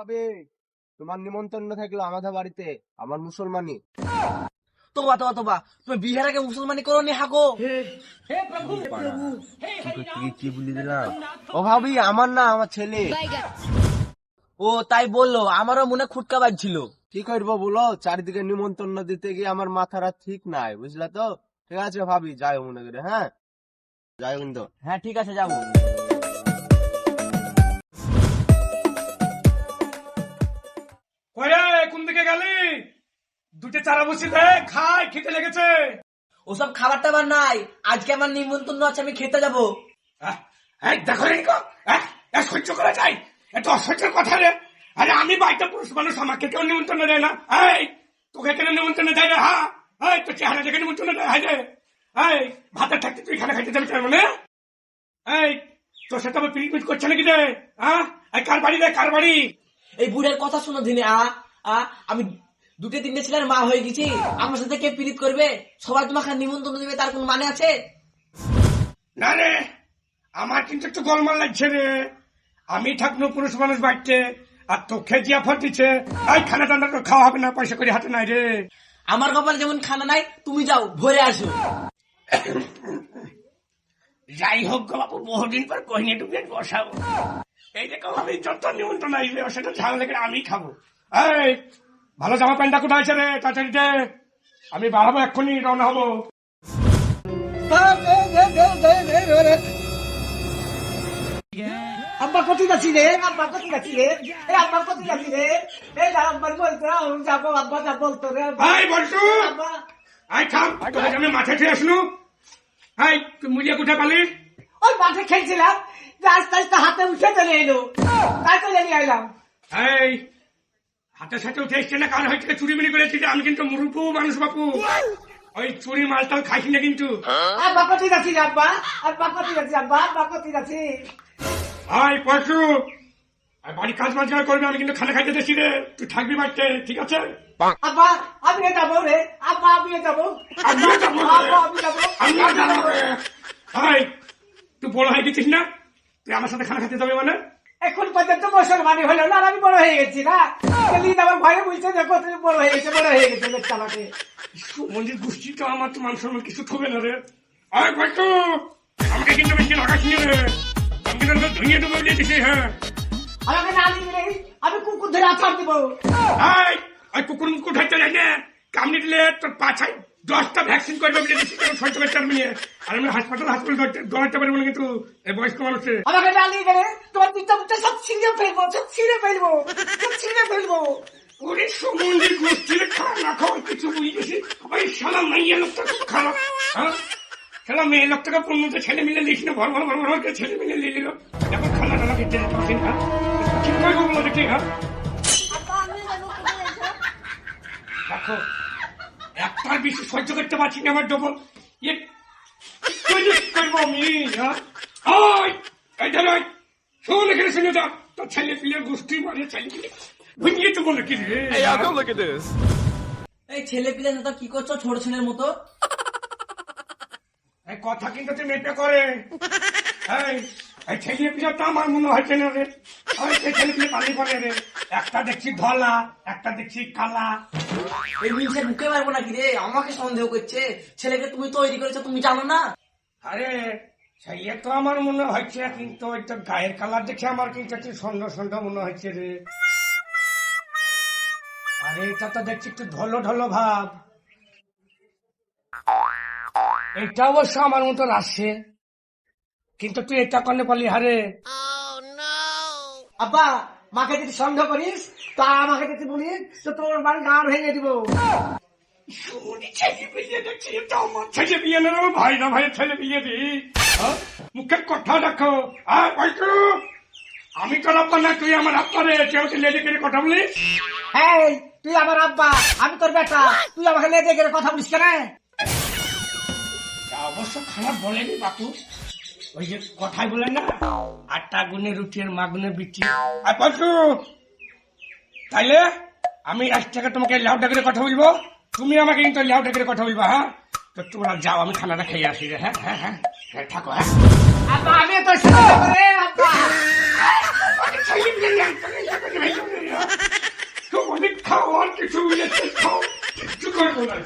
ভাবে তোমার নিমন্ত্রণ থাকলো আমাদের বাড়িতে, আমার মুসলমানি। তোবা তোবা তোবা, তুমি বিহার আগে মুসলমানি করো নি হাগো? কি বলি দিলাম? ও ভাবি আমার না, আমার ছেলে। ও তাই বললো, আমারও মনে খুটকা বাজছিল। কি করবো বলো, চারিদিকে নিমন্ত্রণ দিতে গিয়ে আমার মাথাটা ঠিক নাই, বুঝলা তো? ঠিক আছে ভাবি, যাই মনে করে। হ্যাঁ যাই কিন্তু। হ্যাঁ ঠিক আছে, যাবো। কোন দিকে গেলি? দুটো চারা বসি দে, খাই, খেতে লেগেছে। ওসব খাবার টাবার নাই, আজকে আমার নিমন্ত্রণ আছে, আমি খেতে যাবো। দেখো রে, সহ্য করা যায়? এত অসহ্যের কথা রে। আরে আমি বাড়িতে পুরুষ মানুষ, আমাকে কেউ নিমন্ত্রণ দেয় না। তোকে কেন নিমন্ত্রণ দেয় না? হ্যাঁ, তোর চেহারা দেখে নিমন্ত্রণ দেয়। রে ভাতের থাকতে তুই খানা খাইতে যাবি তার মানে? তোর সাথে আমার পিট করছে নাকি রে? কার বাড়ি রে, কার বাড়ি? এই বুড়ের কথা শুনো দিনে। আমি দুটো তিনটে ছেলের মা হয়ে গেছি, আমার সাথে কে পীড়িত করবে? সবাই তোমাকে নিমন্ত্রণ দিবে, তার কোন মানে আছে? না রে, আমার কিন্তু একটু গোলমাল লাগছে রে। আমি থাকবো পুরুষ মানুষ বাড়িতে, আর তোকে জিয়াফত দিচ্ছে। খানা টান্না তো খাওয়া হবে না, পয়সা করে হাতে নাই রে। আমার কপালে যেমন খানা নাই, তুমি যাও ভরে আসো। যাই হোক গো বাবু, বহুদিন পর কহিনি ডুবিয়ে বসাবো। এই দেখো আমি যত নিমন্ত্রণ আসবে সেটা ঝাল লেগে আমি খাবো। ভালো জামা প্যান্টটা কোথায় আছে রে? তাড়াতাড়ি দে, আমি বাড়াবো, এক্ষুনি রওনা হবো। আব্বা কোথায় যাচ্ছি রে? আব্বা কোথায় যাচ্ছি রে? আব্বা কোথায় যাচ্ছি রে? আব্বার বলতো যাবো, আব্বা যা বলতো রে। বলছো আব্বা থাম, তোকে আমি মাঠে খেয়ে আসলু। তুই মুড়িয়া কোথায় পালি? ওই মাঠে খেলছিলাম, আস্তে আস্তে হাতে উঠে চলে এলো, তাই চলে নিয়ে এলাম। হাতের সাথে উঠে এসছে না, কার হয়েছে চুরি মিনি করেছি? আমি কিন্তু মুরুপু মানুষ বাপু, ওই চুরি মালটাল খাইছি না কিন্তু। আব্বা কোথায় যাচ্ছি রে? আব্বা আব্বা কোথায় যাচ্ছি? আব্বা আব্বা কোথায় যাচ্ছি? পরশু বাড়ি কাজ বাজ করবি, আমি কিন্তু খানা খাইতে দেখছি রে। তুই থাকবি বাড়িতে, ঠিক আছে? আব্বা আমিও যাবো রে। আব্বা আমিও যাবো। আমিও যাবো রে। আব্বা আমি যাবো। আমিও যাবো রে। তুই বড় হয়ে গেছিস না? তুই আমার সাথে খানা খেতে যাবে মানে? এখন পর্যন্ত মুসলমানি হলো না, আর আমি বড় হয়ে গেছি না। আমার ভয়ে বুঝছে যে কত বড় হয়ে গেছে, বড় হয়ে গেছে দেখতে আমাকে। মন্দির গোষ্ঠী তো আমার তো মান সম্মান কিছু থবে না রে। পরশু আমাকে কিন্তু বেশি লাগাস নি রে, আমি কিন্তু ধুইয়ে দেবো বলে দিছি। আমাকে না দিলে আমি কুকুর ধরে আছাড় দিব। কুকুর মুকুর ধরতে যাই না, কামড়ে দিলে তোর পাছায় 10টা ভ্যাকসিন করবে বলে দিচ্ছি, সহ্য করতে পারবি না। আর আমি হাসপাতাল দৌড়াতে পারবো না কিন্তু এই বয়স্ক মানুষে। আমাকে না নিয়ে গেলে তোমার পিঠটা মুখটা সব ছিঁড়ে ফেলবো, সব ছিঁড়ে ফেলবো, সব ছিঁড়ে ফেলবো। ওরে সমন্দির গোষ্ঠীর খাওয়া না খাওয়া কিছু বুঝেছি। ওই শালা মেয়ে লোকটা খুব খারাপ। শালা মেয়ে লোকটাকে পণ্যতে ছেলে মিলে লিস না, ভর ভর ভর ভর করে ছেলে মিলে লিয়ে দিল। এখন খানা টানা খেতে যেতে পারছি না, ঠিক করবো বলো দেখি। দেখো একটার বেশি সহ্য করতে পারছি না, আমার ডবল করবো আমি। শোন এখানে শুনে যা, তোর ছেলে পিলে গোষ্ঠী মানে ছেলে পিলে ভুঙিয়ে তো বলে কি রে। এই ছেলে পিলে তো কি করছো ছোট ছেলের মতো? কথা কিন্তু তুই মেপে করে। ছেলে পিলে তো আমার মনে হয়েছে না রে। ছেলে পিলে পালি করে রে, একটা দেখছি ধলা, একটা দেখছি কালা। এই মিলসের মুখে মারবো নাকি রে? আমাকে সন্দেহ করছে। ছেলেকে তুমি তৈরি করেছো, তুমি জানো না? আরে ছেলে তো আমার মনে হচ্ছে, কিন্তু ওই তো গায়ের কালার দেখে আমার কিন্তু একটু সন্দেহ সন্দেহ মনে হচ্ছে রে। আরে এটা তো দেখছি একটু ঢলো ঢলো ভাব। এটা অবশ্য আমার মতন আসছে, কিন্তু তুই এটা করলে পারলি হারে। আব্বা মাকে যদি সন্দেহ করিস, তা আমাকে যদি বলিস তো তোর বাড়ি গান ভেঙে দিব। ছেলে বিয়ে দেখছি, এটা আমার ছেলে বিয়ে না, ভাই না ভাইয়ের ছেলে বিয়ে দি। মুখের কথা রাখো। আমি তোর আব্বা না, তুই আমার আব্বা রে। কেউ লেডি করে কথা বলিস? হ্যাঁ তুই আমার আব্বা, আমি তোর বেটা, তুই আমাকে লেজে গেলে কথা বলিস কেন? অবশ্য খারাপ বলেনি বাপু, ওই যে কথাই বলেন না, 8টা গুণে রুটি আর মা গুণে বিটি। আর পরশু তাইলে আমি আজ থেকে তোমাকে লাউডা করে কথা বলবো, তুমি আমাকে কিন্তু লাউডা করে কথা বলবা। তো তোমরা যাও, আমি খানাটা খেয়ে আসি রে। হ্যাঁ থাকো। আব্বা আমি তোর সাথে আব্বা তো অনেক খাও আর কিছু খাও কিছু করবো না